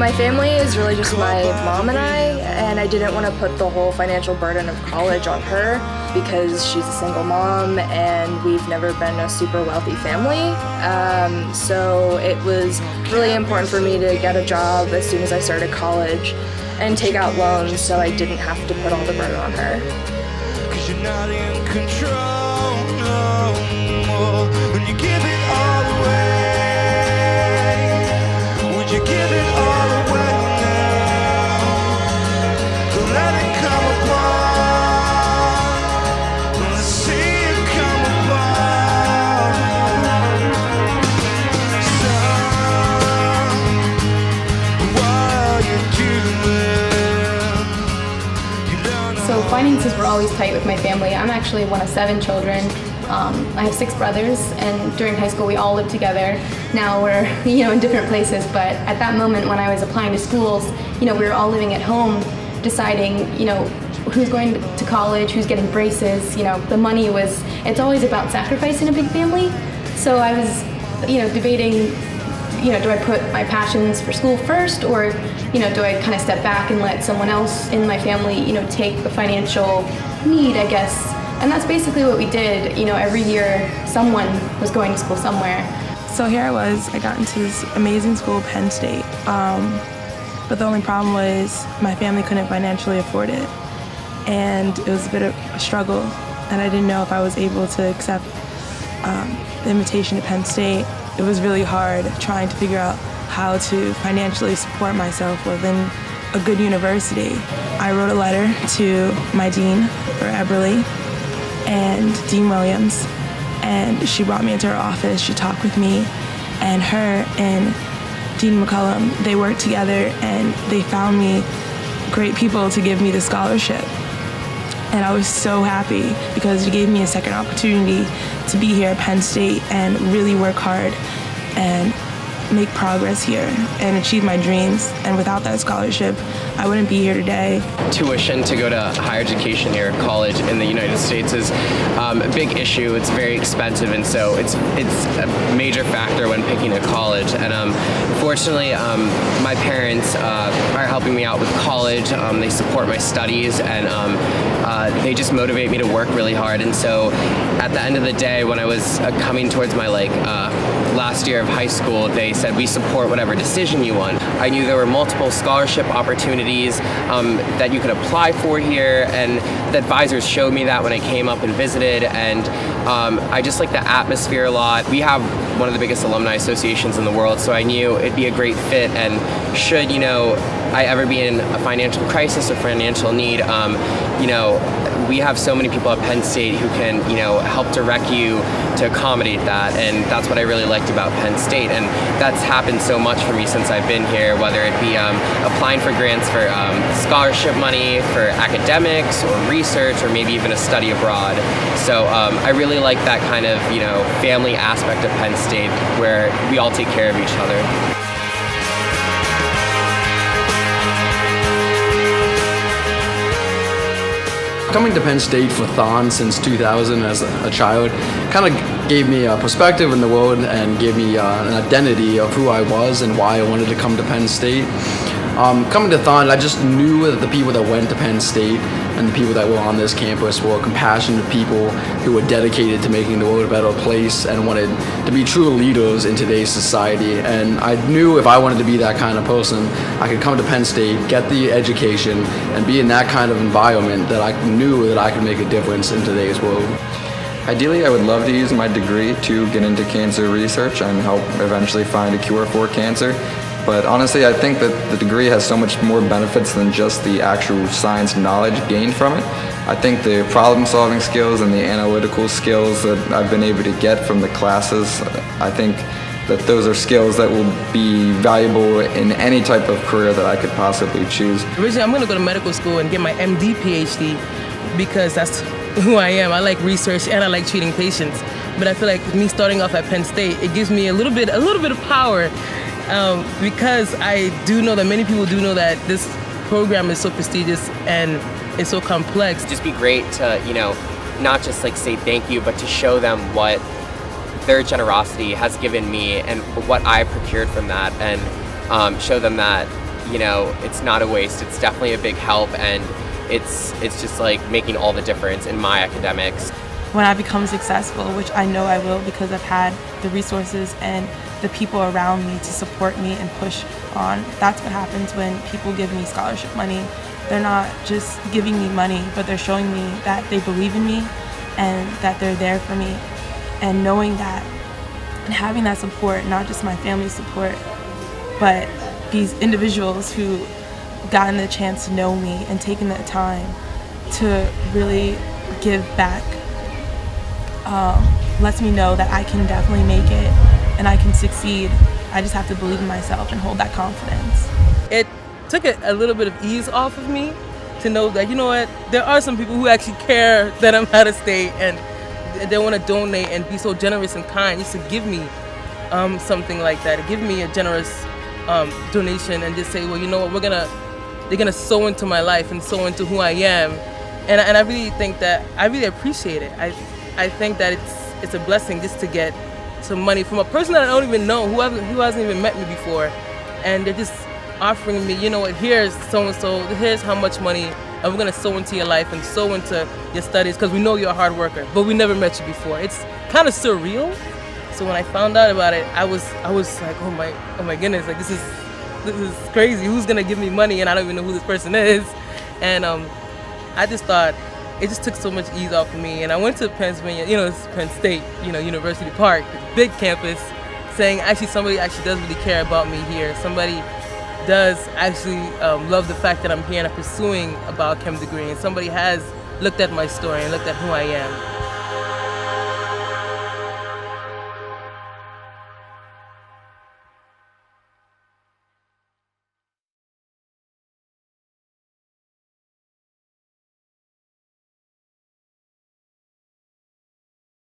My family is really just my mom and I didn't want to put the whole financial burden of college on her because she's a single mom and we've never been a super wealthy family. So it was really important for me to get a job as soon as I started college and take out loans so I didn't have to put all the burden on her. 'Cause you're not in control no more. When you give it all away, would you give it all away now? Don't let it come apart. Let's see it come apart. Son, what you doing? So finances were always tight with my family. I'm actually one of 7 children. I have 6 brothers, and during high school we all lived together. Now we're, in different places, but at that moment when I was applying to schools, we were all living at home, deciding, who's going to college, who's getting braces. The money it's always about sacrifice in a big family. So I was, debating, do I put my passions for school first, or, do I kind of step back and let someone else in my family, take the financial need, I guess. And that's basically what we did. Every year someone was going to school somewhere. So here I was, I got into this amazing school, Penn State. But the only problem was my family couldn't financially afford it. And it was a bit of a struggle. And I didn't know if I was able to accept the invitation to Penn State. It was really hard trying to figure out how to financially support myself within a good university. I wrote a letter to my dean for Eberly and Dean Williams, and she brought me into her office. She talked with me, and her and Dean McCullum, they worked together and they found me great people to give me the scholarship. And I was so happy because it gave me a second opportunity to be here at Penn State and really work hard and make progress here and achieve my dreams. And without that scholarship, I wouldn't be here today. Tuition to go to higher education here, college in the United States, is a big issue. It's very expensive, and so it's a major factor when picking a college. And fortunately, my parents are helping me out with college. They support my studies, and they just motivate me to work really hard. And so at the end of the day, when I was coming towards my last year of high school, they said, we support whatever decision you want. I knew there were multiple scholarship opportunities that you could apply for here, and the advisors showed me that when I came up and visited, and I just like the atmosphere a lot. We have one of the biggest alumni associations in the world, so I knew it'd be a great fit, and should, I ever be in a financial crisis or financial need, we have so many people at Penn State who can, help direct you to accommodate that, and that's what I really liked about Penn State, and that's happened so much for me since I've been here, whether it be applying for grants for scholarship money, for academics or research, or maybe even a study abroad. So I really like that kind of, family aspect of Penn State where we all take care of each other. Coming to Penn State for Thon since 2000 as a child kind of gave me a perspective in the world and gave me an identity of who I was and why I wanted to come to Penn State. Coming to Thon, I just knew that the people that went to Penn State and the people that were on this campus were compassionate people who were dedicated to making the world a better place and wanted to be true leaders in today's society. And I knew if I wanted to be that kind of person, I could come to Penn State, get the education, and be in that kind of environment that I knew that I could make a difference in today's world. Ideally, I would love to use my degree to get into cancer research and help eventually find a cure for cancer. But honestly, I think that the degree has so much more benefits than just the actual science knowledge gained from it. I think the problem-solving skills and the analytical skills that I've been able to get from the classes, I think that those are skills that will be valuable in any type of career that I could possibly choose. Originally, I'm going to go to medical school and get my MD, PhD, because that's who I am. I like research and I like treating patients. But I feel like me starting off at Penn State, it gives me a little bit of power. Because I do know that many people do know that this program is so prestigious and it's so complex. Just be great to, not just say thank you, but to show them what their generosity has given me and what I procured from that, and show them that, you know, it's not a waste. It's definitely a big help, and it's just like making all the difference in my academics. When I become successful, which I know I will because I've had the resources and the people around me to support me and push on. That's what happens when people give me scholarship money. They're not just giving me money, but they're showing me that they believe in me and that they're there for me. And knowing that and having that support, not just my family's support, but these individuals who gotten the chance to know me and taken the time to really give back, lets me know that I can definitely make it and I can succeed. I just have to believe in myself and hold that confidence. It took a little bit of ease off of me to know that, you know what, there are some people who actually care that I'm out of state and they want to donate and be so generous and kind just to give me something like that, to give me a generous donation and just say, well, you know what, they're gonna sow into my life and sow into who I am. And I really think that, I really appreciate it. I think that it's a blessing just to get some money from a person that I don't even know, who hasn't even met me before. And they're just offering me, you know what, here's so-and-so, here's how much money, and we're gonna sow into your life and sow into your studies because we know you're a hard worker, but we never met you before. It's kind of surreal. So when I found out about it, I was like, oh my goodness, like this is crazy. Who's gonna give me money and I don't even know who this person is? And I just thought it just took so much ease off of me. And I went to Pennsylvania, you know, it's Penn State, you know, University Park, big campus, saying actually somebody actually does really care about me here. Somebody does actually love the fact that I'm here and I'm pursuing a biochem degree, and somebody has looked at my story and looked at who I am.